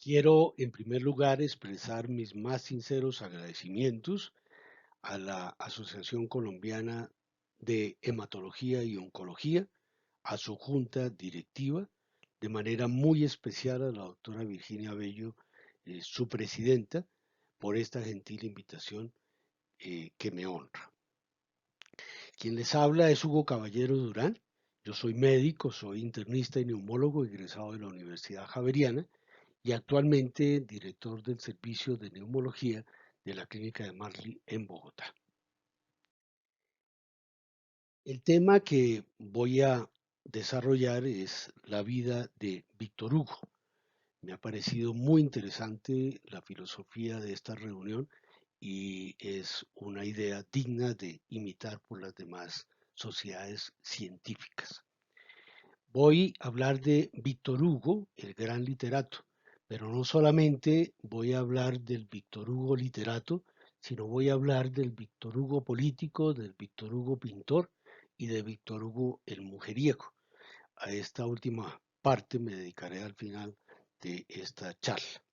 Quiero, en primer lugar, expresar mis más sinceros agradecimientos a la Asociación Colombiana de Hematología y Oncología, a su junta directiva, de manera muy especial a la doctora Virginia Bello, su presidenta, por esta gentil invitación que me honra. Quien les habla es Hugo Caballero Durán. Yo soy médico, soy internista y neumólogo egresado de la Universidad Javeriana y actualmente director del servicio de neumología de la Clínica de Marley en Bogotá. El tema que voy a desarrollar es la vida de Víctor Hugo. Me ha parecido muy interesante la filosofía de esta reunión y es una idea digna de imitar por las demás sociedades científicas. Voy a hablar de Víctor Hugo, el gran literato, pero no solamente voy a hablar del Víctor Hugo literato, sino voy a hablar del Víctor Hugo político, del Víctor Hugo pintor y de Víctor Hugo el mujeriego. A esta última parte me dedicaré al final de esta charla.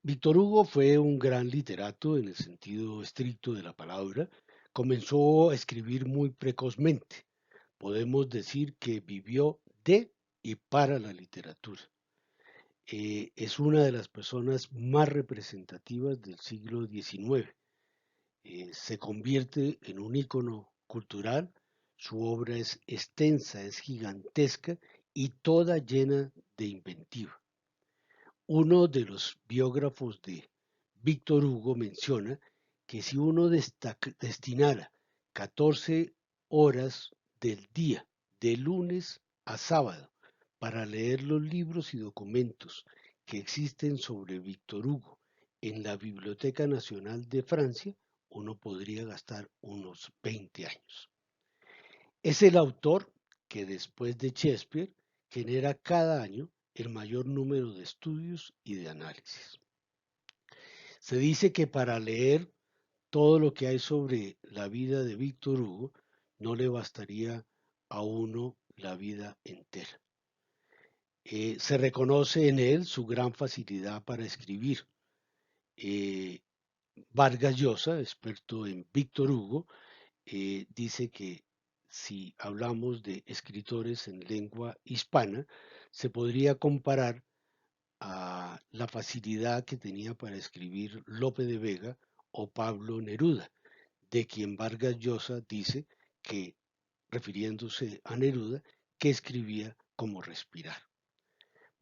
Víctor Hugo fue un gran literato en el sentido estricto de la palabra. Comenzó a escribir muy precozmente. Podemos decir que vivió de y para la literatura. Es una de las personas más representativas del siglo XIX. Se convierte en un ícono cultural. Su obra es extensa, es gigantesca y toda llena de inventiva. Uno de los biógrafos de Víctor Hugo menciona que si uno destinara 14 horas del día, de lunes a sábado, para leer los libros y documentos que existen sobre Víctor Hugo en la Biblioteca Nacional de Francia, uno podría gastar unos 20 años. Es el autor que después de Shakespeare genera cada año el mayor número de estudios y de análisis. Se dice que para leer todo lo que hay sobre la vida de Víctor Hugo no le bastaría a uno la vida entera. Se reconoce en él su gran facilidad para escribir. Eh, Vargas Llosa, experto en Víctor Hugo, dice que si hablamos de escritores en lengua hispana, se podría comparar a la facilidad que tenía para escribir Lope de Vega o Pablo Neruda, de quien Vargas Llosa dice que, refiriéndose a Neruda, que escribía como respirar.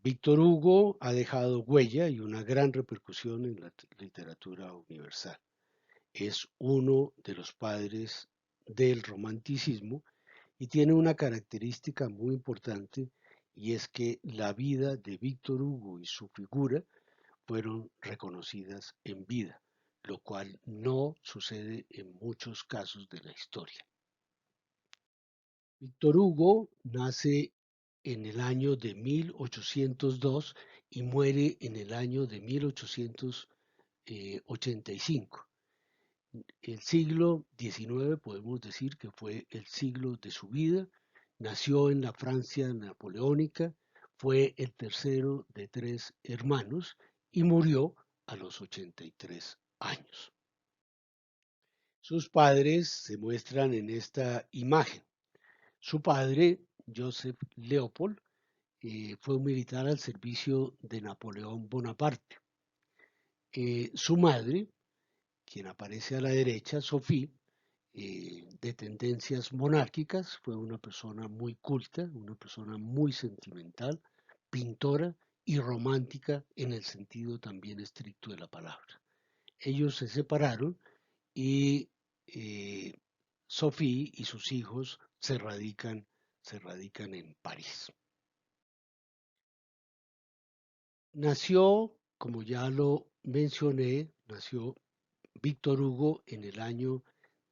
Víctor Hugo ha dejado huella y una gran repercusión en la literatura universal. Es uno de los padres del romanticismo y tiene una característica muy importante y es que la vida de Víctor Hugo y su figura fueron reconocidas en vida, lo cual no sucede en muchos casos de la historia. Víctor Hugo nace en el año de 1802 y muere en el año de 1885. El siglo XIX podemos decir que fue el siglo de su vida. Nació en la Francia napoleónica, fue el tercero de tres hermanos y murió a los 83 años. Sus padres se muestran en esta imagen. Su padre, Joseph Leopold, fue un militar al servicio de Napoleón Bonaparte. Su madre, quien aparece a la derecha, Sophie, de tendencias monárquicas, fue una persona muy culta, una persona muy sentimental, pintora y romántica en el sentido también estricto de la palabra. Ellos se separaron y Sophie y sus hijos se radican en París. Nació, como ya lo mencioné, nació Víctor Hugo en el año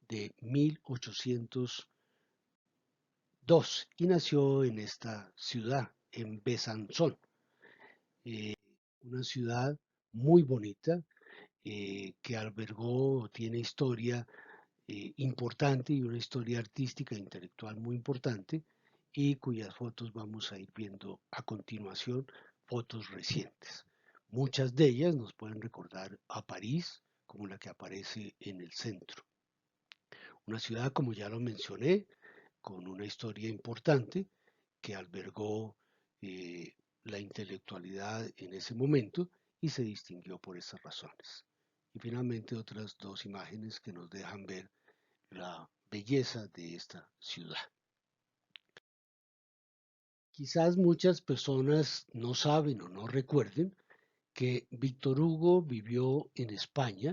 de 1812 y nació en esta ciudad, en Besanzón, eh, una ciudad muy bonita que albergó, tiene historia importante y una historia artística e intelectual muy importante y cuyas fotos vamos a ir viendo a continuación, fotos recientes. Muchas de ellas nos pueden recordar a París, como la que aparece en el centro. Una ciudad, como ya lo mencioné, con una historia importante que albergó la intelectualidad en ese momento y se distinguió por esas razones. Y finalmente otras dos imágenes que nos dejan ver la belleza de esta ciudad. Quizás muchas personas no saben o no recuerden que Víctor Hugo vivió en España,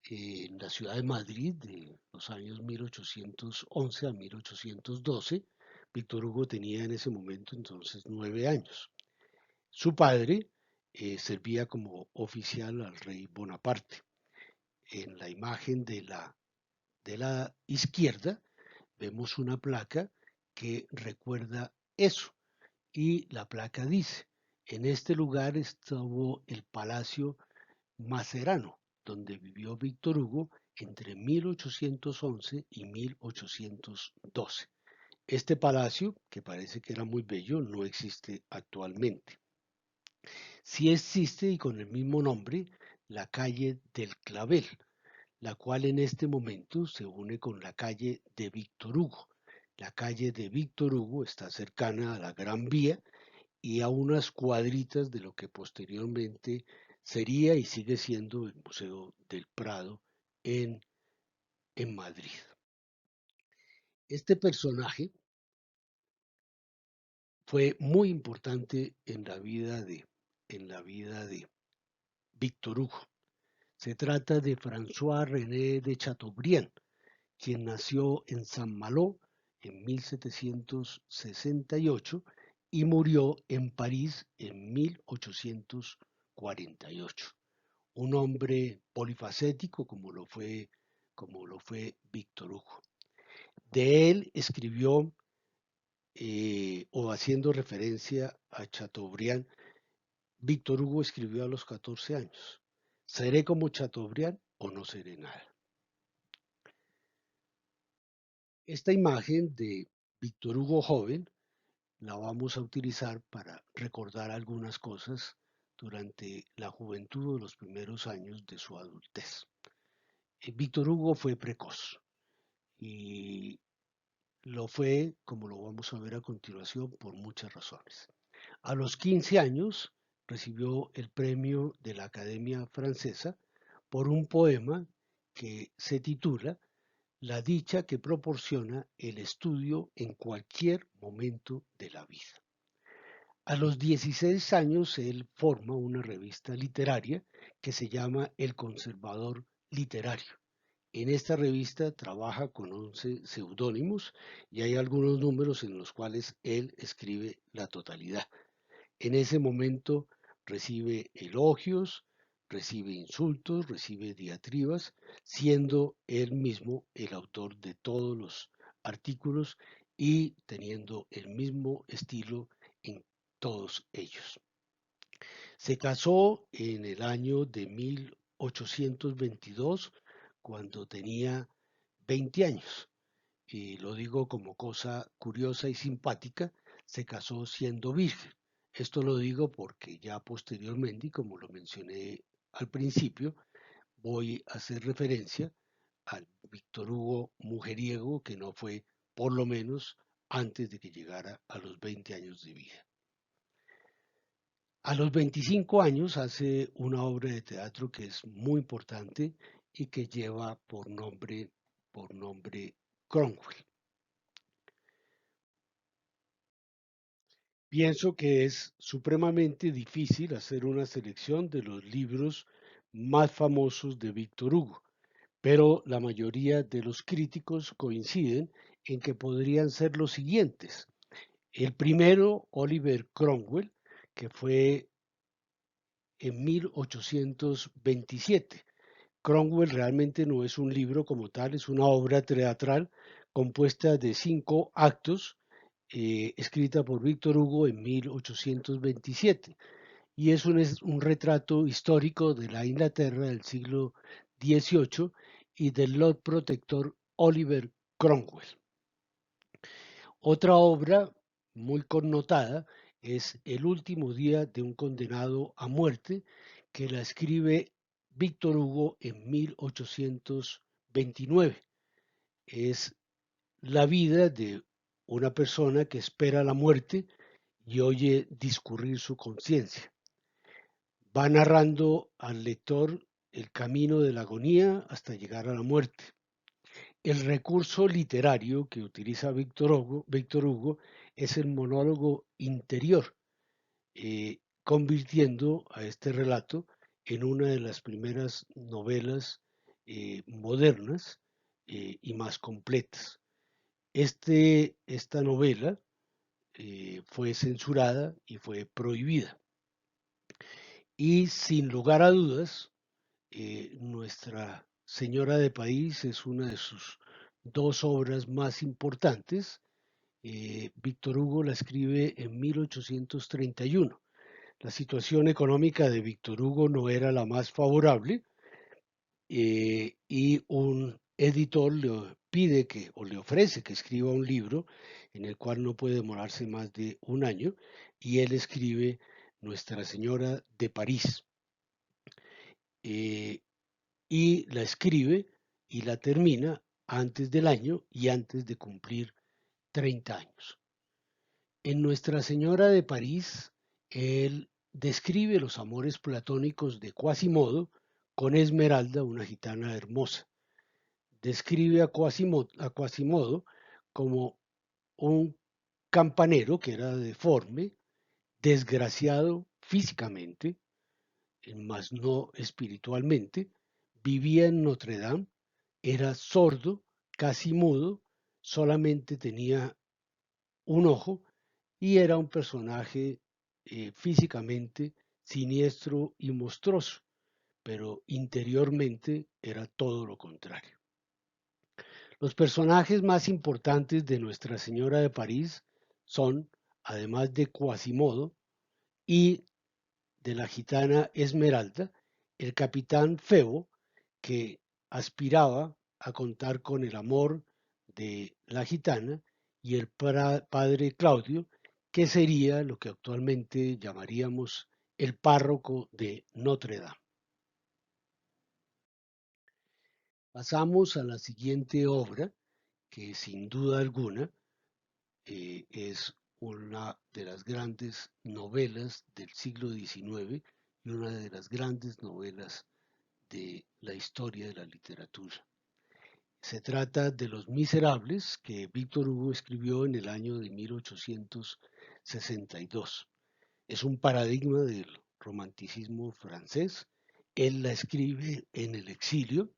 en la ciudad de Madrid, de los años 1811 a 1812. Víctor Hugo tenía en ese momento entonces 9 años. Su padre servía como oficial al rey Bonaparte. En la imagen de la izquierda vemos una placa que recuerda eso. Y la placa dice, en este lugar estuvo el Palacio Macerano, donde vivió Víctor Hugo entre 1811 y 1812. Este palacio, que parece que era muy bello, no existe actualmente. Sí existe y con el mismo nombre la calle del Clavel, la cual en este momento se une con la calle de Víctor Hugo. La calle de Víctor Hugo está cercana a la Gran Vía y a unas cuadritas de lo que posteriormente sería y sigue siendo el Museo del Prado en, en Madrid. Este personaje fue muy importante en la vida de Víctor Hugo. Se trata de François René de Chateaubriand, quien nació en Saint-Malo en 1768 y murió en París en 1848. Un hombre polifacético como lo fue Víctor Hugo. De él escribió, o haciendo referencia a Chateaubriand, Víctor Hugo escribió a los 14 años, ¿seré como Chateaubriand o no seré nada? Esta imagen de Víctor Hugo joven la vamos a utilizar para recordar algunas cosas durante la juventud o los primeros años de su adultez. Víctor Hugo fue precoz y lo fue, como lo vamos a ver a continuación, por muchas razones. A los 15 años recibió el premio de la Academia Francesa por un poema que se titula La dicha que proporciona el estudio en cualquier momento de la vida. A los 16 años él forma una revista literaria que se llama El Conservador Literario. En esta revista trabaja con 11 seudónimos y hay algunos números en los cuales él escribe la totalidad. En ese momento recibe elogios, recibe insultos, recibe diatribas, siendo él mismo el autor de todos los artículos y teniendo el mismo estilo en todos ellos. Se casó en el año de 1822 cuando tenía 20 años. Y lo digo como cosa curiosa y simpática, se casó siendo virgen. Esto lo digo porque ya posteriormente, y como lo mencioné al principio, voy a hacer referencia al Víctor Hugo mujeriego que no fue, por lo menos, antes de que llegara a los 20 años de vida. A los 25 años hace una obra de teatro que es muy importante y que lleva por nombre Cromwell. Pienso que es supremamente difícil hacer una selección de los libros más famosos de Víctor Hugo, pero la mayoría de los críticos coinciden en que podrían ser los siguientes. El primero, Oliver Cromwell, que fue en 1827. Cromwell realmente no es un libro como tal, es una obra teatral compuesta de 5 actos, escrita por Víctor Hugo en 1827. Y es un retrato histórico de la Inglaterra del siglo XVIII y del Lord Protector Oliver Cromwell. Otra obra muy connotada Es el último día de un condenado a muerte que la escribe Víctor Hugo en 1829. Es la vida de una persona que espera la muerte y oye discurrir su conciencia. Va narrando al lector el camino de la agonía hasta llegar a la muerte. El recurso literario que utiliza Víctor Hugo es el monólogo interior, convirtiendo a este relato en una de las primeras novelas modernas y más completas. Esta novela fue censurada y fue prohibida. Y sin lugar a dudas, Nuestra Señora de París es una de sus dos obras más importantes. Víctor Hugo la escribe en 1831. La situación económica de Víctor Hugo no era la más favorable y un editor le pide que o le ofrece que escriba un libro en el cual no puede demorarse más de un año y él escribe Nuestra Señora de París. Eh, y la escribe y la termina antes del año y antes de cumplir 30 años. En Nuestra Señora de París, él describe los amores platónicos de Quasimodo con Esmeralda, una gitana hermosa. Describe a Quasimodo como un campanero que era deforme, desgraciado físicamente, mas no espiritualmente, vivía en Notre Dame, era sordo, casi mudo, solamente tenía un ojo y era un personaje físicamente siniestro y monstruoso, pero interiormente era todo lo contrario. Los personajes más importantes de Nuestra Señora de París son, además de Quasimodo y de la gitana Esmeralda, el capitán Febo, que aspiraba a contar con el amor de la gitana, y el padre Claudio, que sería lo que actualmente llamaríamos el párroco de Notre Dame. Pasamos a la siguiente obra, que sin duda alguna es una de las grandes novelas del siglo XIX y una de las grandes novelas de la historia de la literatura. Se trata de Los Miserables, que Víctor Hugo escribió en el año de 1862. Es un paradigma del romanticismo francés. Él la escribe en el exilio,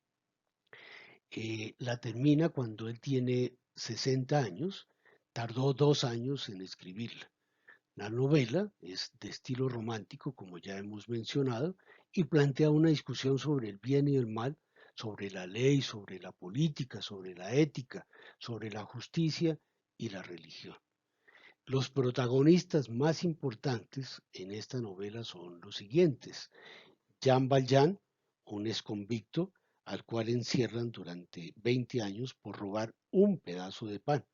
la termina cuando él tiene 60 años, tardó 2 años en escribirla. La novela es de estilo romántico, como ya hemos mencionado, y plantea una discusión sobre el bien y el mal, sobre la ley, sobre la política, sobre la ética, sobre la justicia y la religión. Los protagonistas más importantes en esta novela son los siguientes. Jean Valjean, un exconvicto al cual encierran durante 20 años por robar un pedazo de pan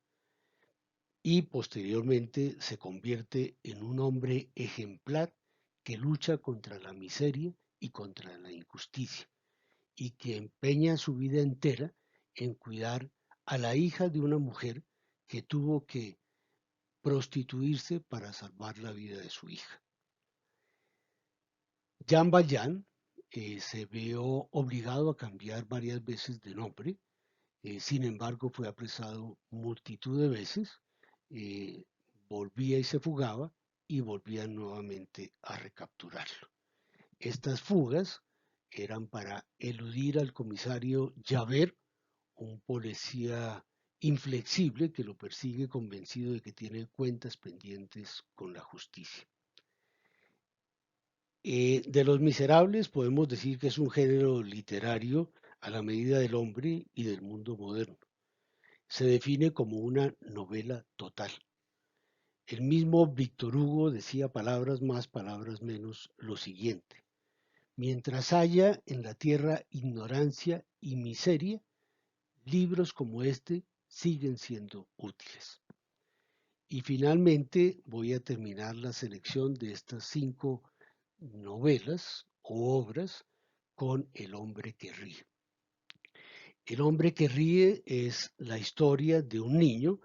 y posteriormente se convierte en un hombre ejemplar que lucha contra la miseria y contra la injusticia y que empeña su vida entera en cuidar a la hija de una mujer que tuvo que prostituirse para salvar la vida de su hija. Jean Valjean se vio obligado a cambiar varias veces de nombre, sin embargo fue apresado multitud de veces, eh, volvía y se fugaba y volvían nuevamente a recapturarlo. Estas fugas eran para eludir al comisario Javert, un policía inflexible que lo persigue convencido de que tiene cuentas pendientes con la justicia. De Los Miserables podemos decir que es un género literario a la medida del hombre y del mundo moderno. Se define como una novela total. El mismo Víctor Hugo decía palabras más, palabras menos lo siguiente. Mientras haya en la tierra ignorancia y miseria, libros como este siguen siendo útiles. Y finalmente voy a terminar la selección de estas 5 novelas o obras con El hombre que ríe. El hombre que ríe es la historia de un niño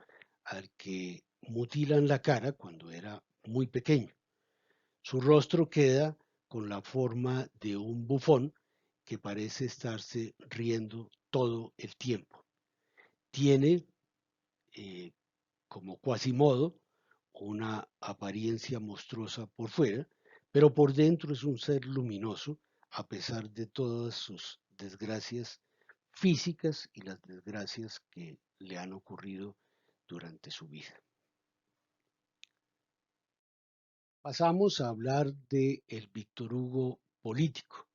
al que mutilan la cara cuando era muy pequeño. Su rostro queda con la forma de un bufón que parece estarse riendo todo el tiempo. Tiene, eh, como Quasimodo, una apariencia monstruosa por fuera, pero por dentro es un ser luminoso a pesar de todas sus desgracias físicas y las desgracias que le han ocurrido durante su vida. Pasamos a hablar de el Víctor Hugo político.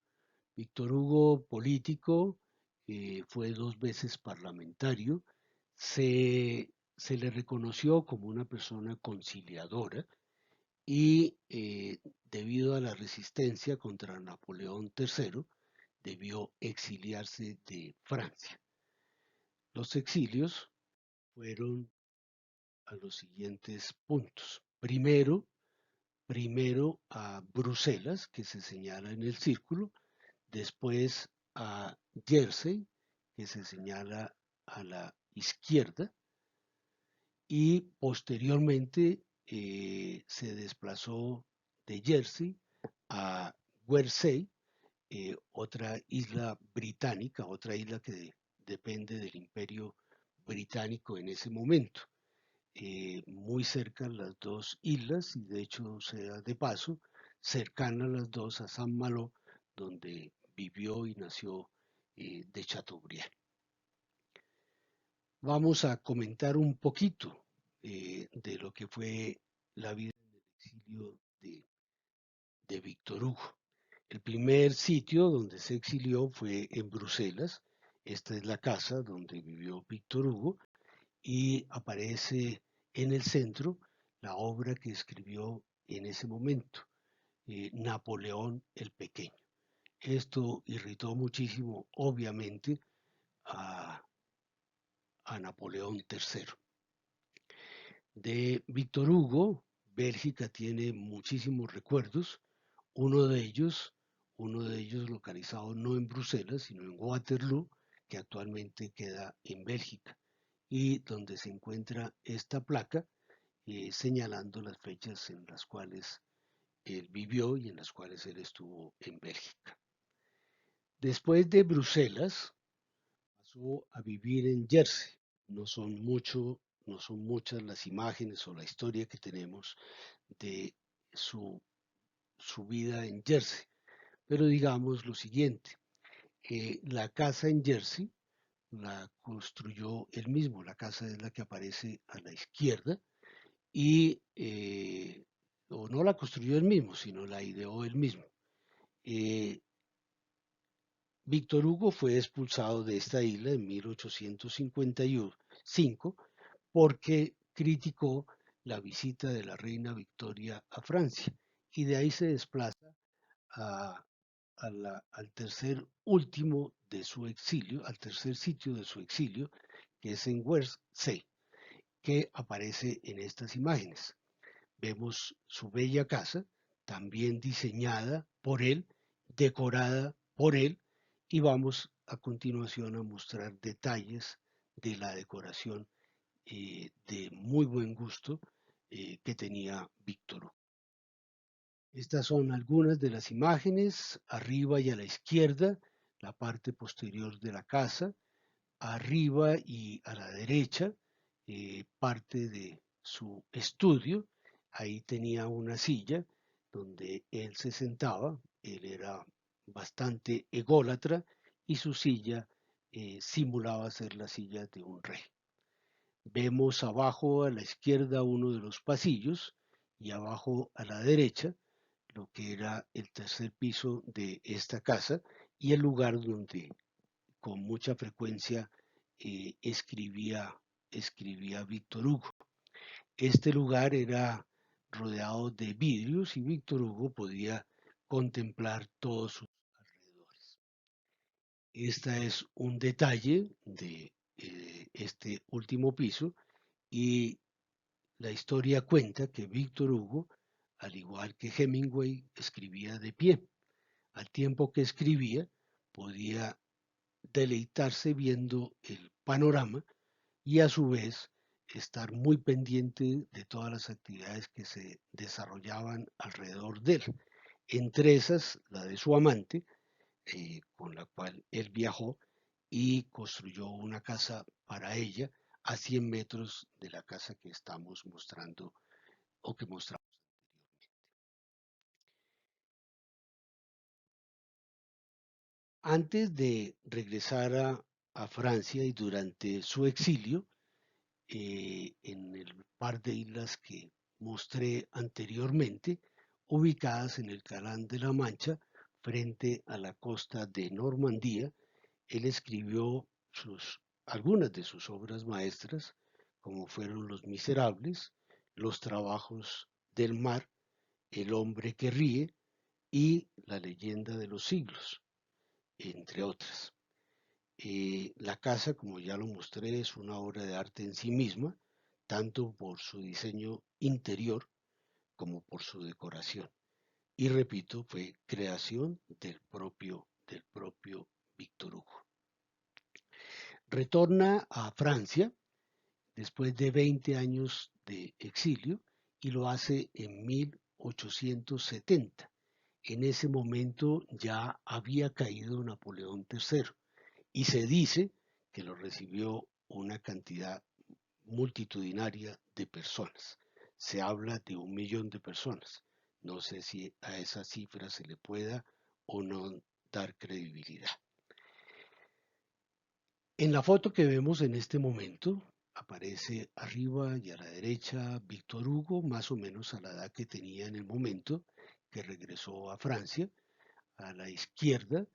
Víctor Hugo político fue 2 veces parlamentario, se le reconoció como una persona conciliadora y debido a la resistencia contra Napoleón III debió exiliarse de Francia. Los exilios fueron a los siguientes puntos. Primero a Bruselas, que se señala en el círculo, después a Jersey, que se señala a la izquierda, y posteriormente se desplazó de Jersey a Guernsey, otra isla británica, otra isla que depende del imperio británico en ese momento. Muy cerca las dos islas, y de hecho sea de paso, cercanas las dos a San Malo, donde vivió y nació de Chateaubriand. Vamos a comentar un poquito de lo que fue la vida en el exilio de Víctor Hugo. El primer sitio donde se exilió fue en Bruselas. Esta es la casa donde vivió Víctor Hugo y aparece en el centro la obra que escribió en ese momento, Napoleón el Pequeño. Esto irritó muchísimo, obviamente, a, a Napoleón III. De Víctor Hugo, Bélgica tiene muchísimos recuerdos. Uno de ellos, uno de ellos localizado no en Bruselas, sino en Waterloo, que actualmente queda en Bélgica, y donde se encuentra esta placa señalando las fechas en las cuales él vivió y en las cuales él estuvo en Bélgica. Después de Bruselas, pasó a vivir en Jersey. No son muchas las imágenes o la historia que tenemos de su, su vida en Jersey, pero digamos lo siguiente, la casa en Jersey la construyó él mismo, la casa es la que aparece a la izquierda, y o no la construyó él mismo, sino la ideó él mismo. Eh, Víctor Hugo fue expulsado de esta isla en 1855 porque criticó la visita de la reina Victoria a Francia y de ahí se desplaza a, al tercer último de su exilio, al tercer sitio de su exilio, que es en Guernsey, que aparece en estas imágenes. Vemos su bella casa, también diseñada por él, decorada por él, y vamos a continuación a mostrar detalles de la decoración de muy buen gusto que tenía Víctor Hugo. Estas son algunas de las imágenes, arriba y a la izquierda, la parte posterior de la casa, arriba y a la derecha, parte de su estudio. Ahí tenía una silla donde él se sentaba. Él era bastante ególatra y su silla simulaba ser la silla de un rey. Vemos abajo a la izquierda uno de los pasillos y abajo a la derecha lo que era el tercer piso de esta casa y el lugar donde con mucha frecuencia escribía Víctor Hugo. Este lugar era rodeado de vidrios y Víctor Hugo podía contemplar todos sus alrededores. Este es un detalle de este último piso y La historia cuenta que Víctor Hugo, al igual que Hemingway, escribía de pie. Al tiempo que escribía, podía deleitarse viendo el panorama y a su vez estar muy pendiente de todas las actividades que se desarrollaban alrededor de él. Entre esas, la de su amante, con la cual él viajó y construyó una casa para ella a 100 metros de la casa que estamos mostrando o que mostramos. Antes de regresar a Francia y durante su exilio, en el par de islas que mostré anteriormente, ubicadas en el Canal de la Mancha, frente a la costa de Normandía, él escribió algunas de sus obras maestras, como fueron Los Miserables, Los Trabajos del Mar, El Hombre que Ríe y La Leyenda de los Siglos, entre otras. La casa, como ya lo mostré, es una obra de arte en sí misma, tanto por su diseño interior como por su decoración. Y repito, fue creación del propio Víctor Hugo. Retorna a Francia después de 20 años de exilio y lo hace en 1870. En ese momento ya había caído Napoleón III y se dice que lo recibió una cantidad multitudinaria de personas. Se habla de 1 millón de personas. No sé si a esa cifra se le pueda o no dar credibilidad. En la foto que vemos en este momento aparece arriba y a la derecha Víctor Hugo, más o menos a la edad que tenía en el momento que regresó a Francia. A la izquierda,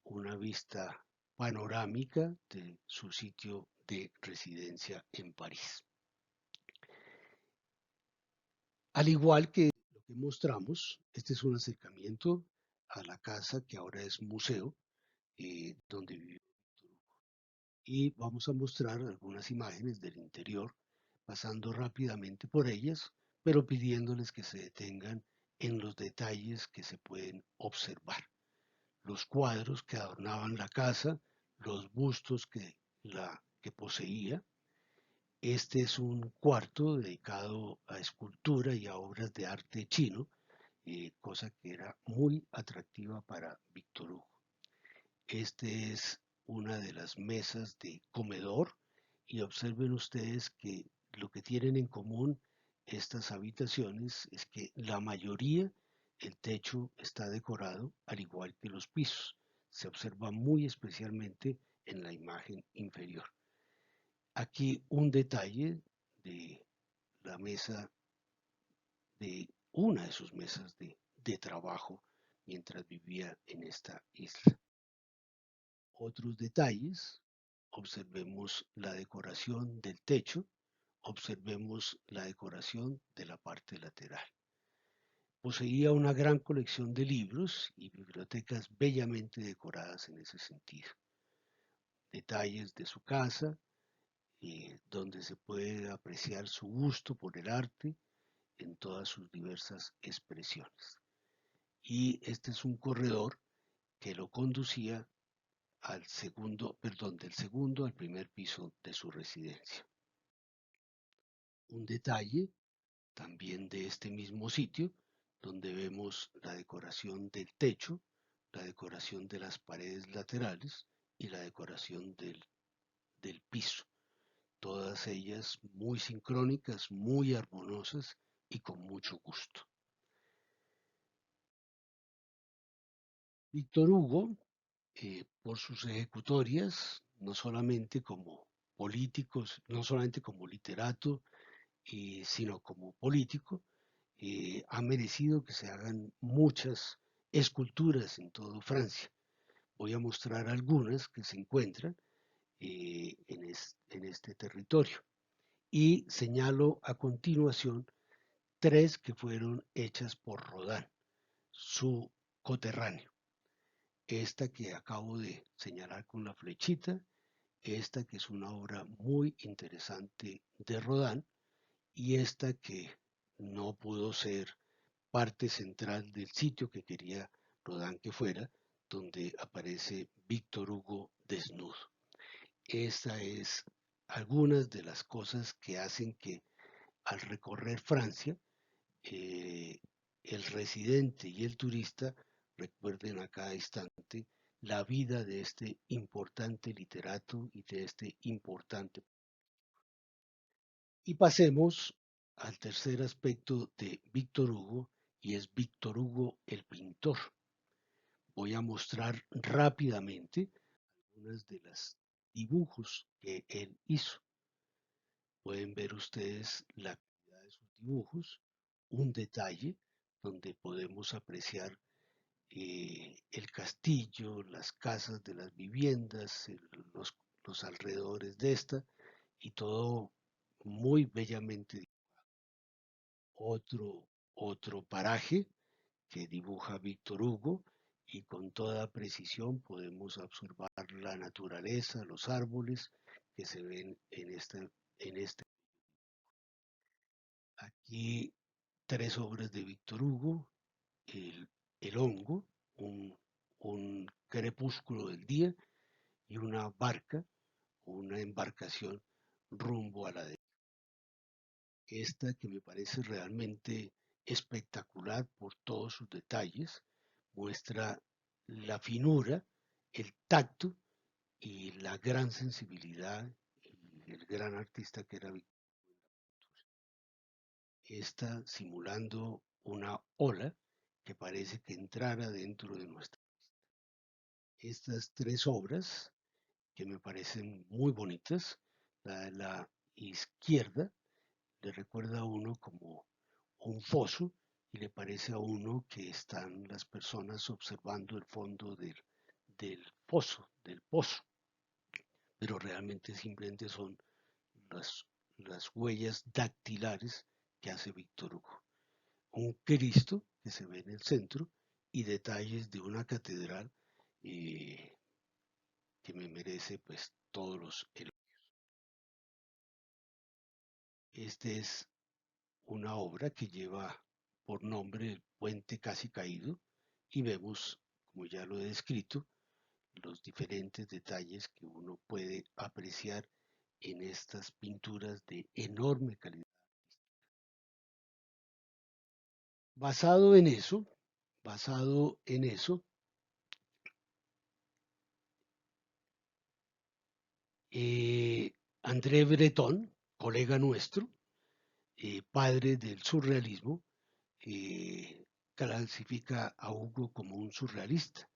una vista panorámica de su sitio de residencia en París. Al igual que lo que mostramos, este es un acercamiento a la casa que ahora es museo, donde vivió Víctor Hugo. Y vamos a mostrar algunas imágenes del interior, pasando rápidamente por ellas, pero pidiéndoles que se detengan en los detalles que se pueden observar. Los cuadros que adornaban la casa, los bustos que poseía. Este es un cuarto dedicado a escultura y a obras de arte chino, cosa que era muy atractiva para Víctor Hugo. Este es una de las mesas de comedor y observen ustedes que lo que tienen en común estas habitaciones es que la mayoría, el techo está decorado al igual que los pisos. Se observa muy especialmente en la imagen inferior. Aquí un detalle de la mesa, de una de sus mesas de trabajo mientras vivía en esta isla. Otros detalles, observemos la decoración del techo, observemos la decoración de la parte lateral. Poseía una gran colección de libros y bibliotecas bellamente decoradas en ese sentido. Detalles de su casa, donde se puede apreciar su gusto por el arte en todas sus diversas expresiones. Y este es un corredor que lo conducía al segundo, perdón, del segundo al primer piso de su residencia. Un detalle también de este mismo sitio, donde vemos la decoración del techo, la decoración de las paredes laterales y la decoración del piso. Todas ellas muy sincrónicas, muy armoniosas y con mucho gusto. Víctor Hugo, por sus ejecutorias, no solamente como políticos, no solamente como literato, sino como político, ha merecido que se hagan muchas esculturas en toda Francia. Voy a mostrar algunas que se encuentran en este territorio. Y señalo a continuación 3 que fueron hechas por Rodin, su coterráneo. Esta que acabo de señalar con la flechita, esta que es una obra muy interesante de Rodin, y esta que no pudo ser parte central del sitio que quería Rodin que fuera, donde aparece Víctor Hugo desnudo. Esta es algunas de las cosas que hacen que al recorrer Francia, eh, el residente y el turista recuerden a cada instante la vida de este importante literato y de este importante. Y pasemos al tercer aspecto de Víctor Hugo, y es Víctor Hugo el pintor. Voy a mostrar rápidamente algunos de los dibujos que él hizo. Pueden ver ustedes la calidad de sus dibujos, un detalle donde podemos apreciar el castillo, las casas de las viviendas, los alrededores de esta, y todo muy bellamente. Otro paraje que dibuja Víctor Hugo, y con toda precisión podemos observar la naturaleza, los árboles que se ven en este. Aquí tres obras de Víctor Hugo: el, el hongo, un, un crepúsculo del día, y una barca, una embarcación rumbo a la de esta, que me parece realmente espectacular por todos sus detalles. Muestra la finura, el tacto y la gran sensibilidad y el gran artista que era Víctor. Esta simulando una ola que parece que entrara dentro de nuestra. Estas tres obras que me parecen muy bonitas, la de la izquierda le recuerda a uno como un foso, y le parece a uno que están las personas observando el fondo del foso, del pozo, pero realmente simplemente son las, las huellas dactilares que hace Víctor Hugo. Un Cristo que se ve en el centro y detalles de una catedral eh, que me merece pues todos los elogios. Este es una obra que lleva por nombre El puente casi caído, y vemos, como ya lo he descrito, los diferentes detalles que uno puede apreciar en estas pinturas de enorme calidad. Basado en eso, basado en eso, André Breton, colega nuestro, padre del surrealismo, clasifica a Hugo como un surrealista.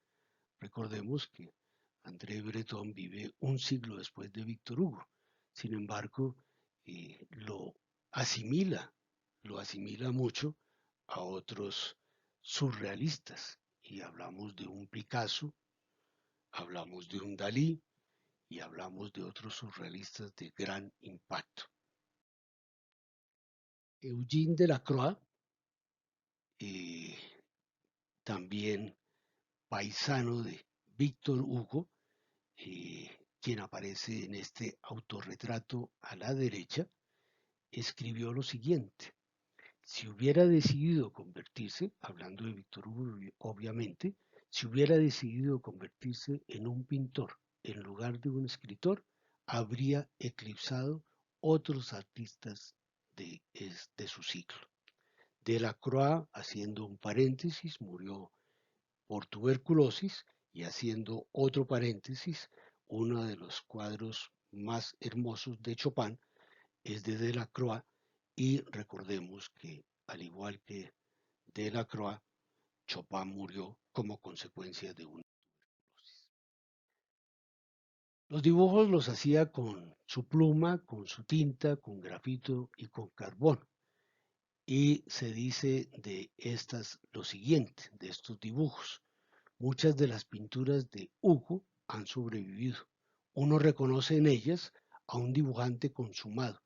Recordemos que André Breton vive un siglo después de Víctor Hugo. Sin embargo, lo asimila, lo asimila mucho a otros surrealistas. Y hablamos de un Picasso, hablamos de un Dalí y hablamos de otros surrealistas de gran impacto. Eugene Delacroix, eh, también paisano de Víctor Hugo, quien aparece en este autorretrato a la derecha, escribió lo siguiente: si hubiera decidido convertirse, hablando de Víctor Hugo obviamente, si hubiera decidido convertirse en un pintor en lugar de un escritor, habría eclipsado otros artistas de su siglo. Delacroix, haciendo un paréntesis, murió por tuberculosis, y haciendo otro paréntesis, uno de los cuadros más hermosos de Chopin es de Delacroix, y recordemos que al igual que Delacroix, Chopin murió como consecuencia de una tuberculosis. Los dibujos los hacía con su pluma, con su tinta, con grafito y con carbón. Y se dice de estas lo siguiente, de estos dibujos: muchas de las pinturas de Hugo han sobrevivido. Uno reconoce en ellas a un dibujante consumado,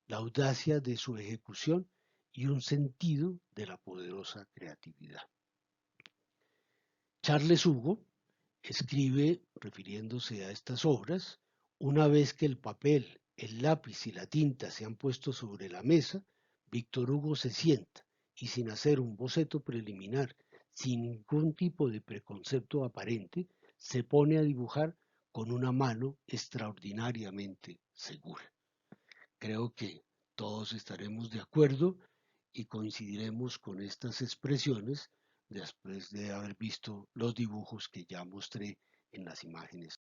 la audacia de su ejecución y un sentido de la poderosa creatividad. Charles Hugo escribe, refiriéndose a estas obras: una vez que el papel el lápiz y la tinta se han puesto sobre la mesa, Víctor Hugo se sienta y sin hacer un boceto preliminar, sin ningún tipo de preconcepto aparente, se pone a dibujar con una mano extraordinariamente segura. Creo que todos estaremos de acuerdo y coincidiremos con estas expresiones después de haber visto los dibujos que ya mostré en las imágenes.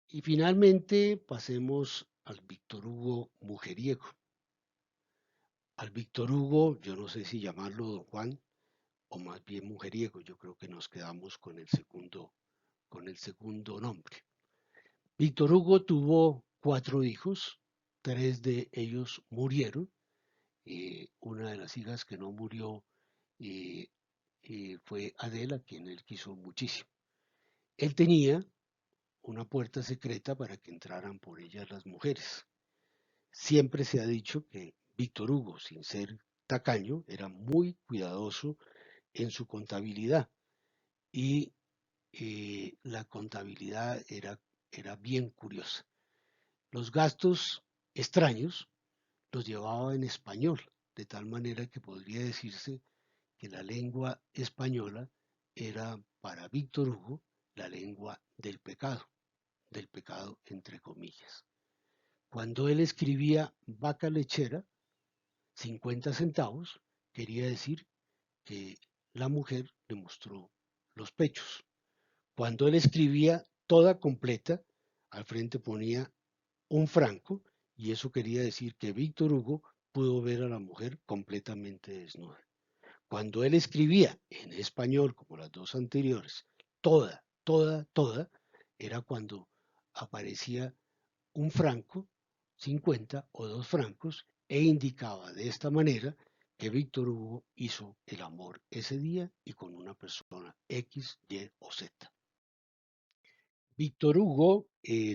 Y finalmente pasemos al Víctor Hugo mujeriego. Al Víctor Hugo, yo no sé si llamarlo Don Juan o más bien mujeriego, yo creo que nos quedamos con el segundo nombre. Víctor Hugo tuvo 4 hijos, 3 de ellos murieron. Una de las hijas que no murió eh, fue Adela, quien él quiso muchísimo. Él tenía una puerta secreta para que entraran por ella las mujeres. Siempre se ha dicho que Víctor Hugo, sin ser tacaño, era muy cuidadoso en su contabilidad y la contabilidad era bien curiosa. Los gastos extraños los llevaba en español, de tal manera que podría decirse que la lengua española era para Víctor Hugo la lengua del pecado entre comillas. Cuando él escribía vaca lechera, 50 centavos, quería decir que la mujer le mostró los pechos. Cuando él escribía toda completa, al frente ponía un franco y eso quería decir que Víctor Hugo pudo ver a la mujer completamente desnuda. Cuando él escribía en español, como las dos anteriores, toda, era cuando aparecía un franco, 50 o 2 francos, e indicaba de esta manera que Víctor Hugo hizo el amor ese día y con una persona X, Y o Z. Víctor Hugo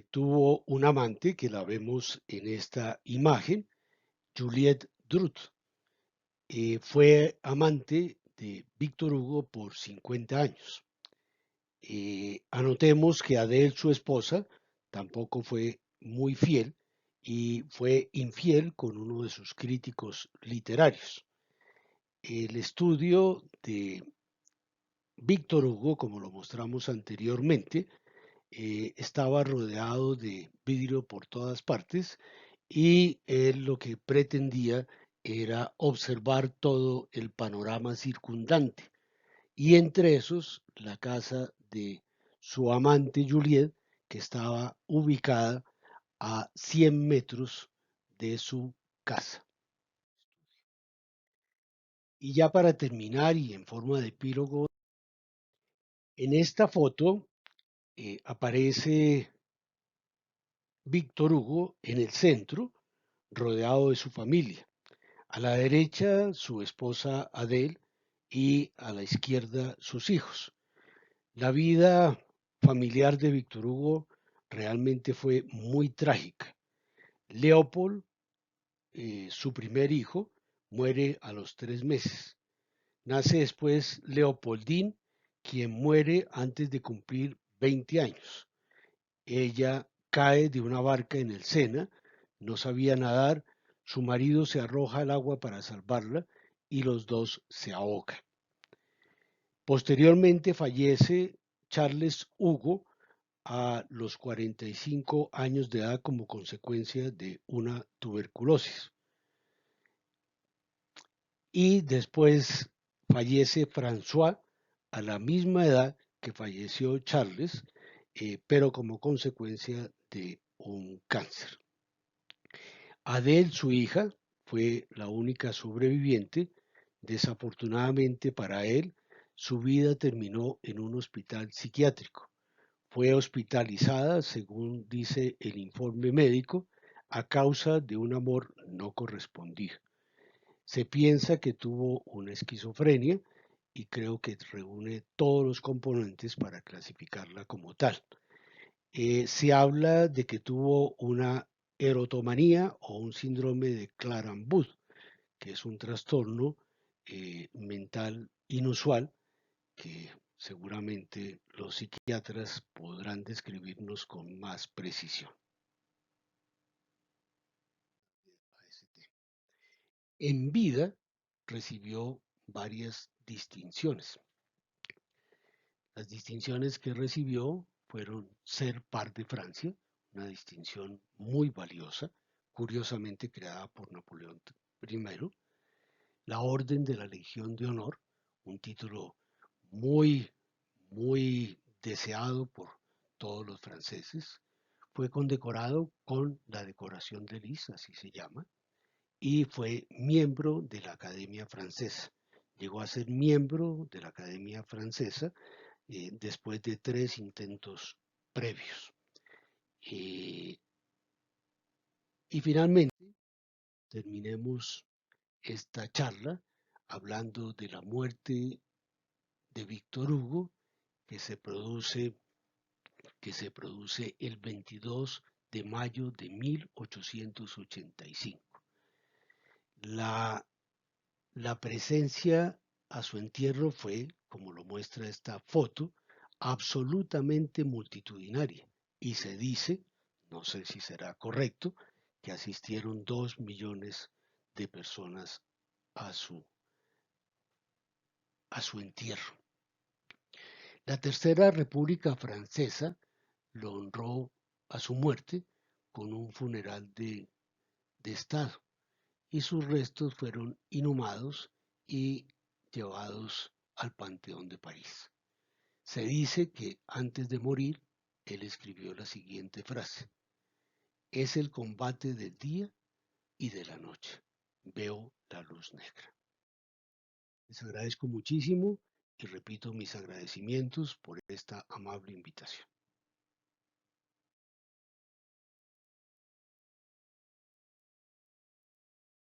tuvo un amante que la vemos en esta imagen, Juliette Drut. Fue amante de Víctor Hugo por 50 años. Anotemos que Adele, su esposa, tampoco fue muy fiel y fue infiel con uno de sus críticos literarios. El estudio de Víctor Hugo, como lo mostramos anteriormente, estaba rodeado de vidrio por todas partes y él lo que pretendía era observar todo el panorama circundante y entre esos la casa de su amante Juliet, que estaba ubicada a 100 metros de su casa. Y ya para terminar y en forma de epílogo, en esta foto aparece Víctor Hugo en el centro, rodeado de su familia. A la derecha su esposa Adele y a la izquierda sus hijos. La vida familiar de Víctor Hugo realmente fue muy trágica. Leopold, su primer hijo, muere a los 3 meses. Nace después Leopoldine, quien muere antes de cumplir 20 años. Ella cae de una barca en el Sena, no sabía nadar, su marido se arroja al agua para salvarla y los dos se ahogan. Posteriormente fallece Charles Hugo a los 45 años de edad como consecuencia de una tuberculosis. Y después fallece François a la misma edad que falleció Charles, pero como consecuencia de un cáncer. Adele, su hija, fue la única sobreviviente. Desafortunadamente para él, su vida terminó en un hospital psiquiátrico. Fue hospitalizada, según dice el informe médico, a causa de un amor no correspondido. Se piensa que tuvo una esquizofrenia y creo que reúne todos los componentes para clasificarla como tal. Se habla de que tuvo una erotomanía o un síndrome de Clara-Booth, que es un trastorno mental inusual que seguramente los psiquiatras podrán describirnos con más precisión. En vida recibió varias distinciones. Las distinciones que recibió fueron ser par de Francia, una distinción muy valiosa, curiosamente creada por Napoleón I, la Orden de la Legión de Honor, un título muy, muy deseado por todos los franceses. Fue condecorado con la decoración de Lis, así se llama, y fue miembro de la Academia Francesa. Llegó a ser miembro de la Academia Francesa después de 3 intentos previos. Eh, y finalmente terminemos esta charla hablando de la muerte de Víctor Hugo que se produce, el 22 de mayo de 1885. La, la presencia a su entierro fue, como lo muestra esta foto, absolutamente multitudinaria y se dice, no sé si será correcto, que asistieron 2 millones de personas a su entierro. La Tercera República Francesa lo honró a su muerte con un funeral de Estado y sus restos fueron inhumados y llevados al Panteón de París. Se dice que antes de morir, él escribió la siguiente frase: es el combate del día y de la noche. Veo la luz negra. Les agradezco muchísimo y repito mis agradecimientos por esta amable invitación.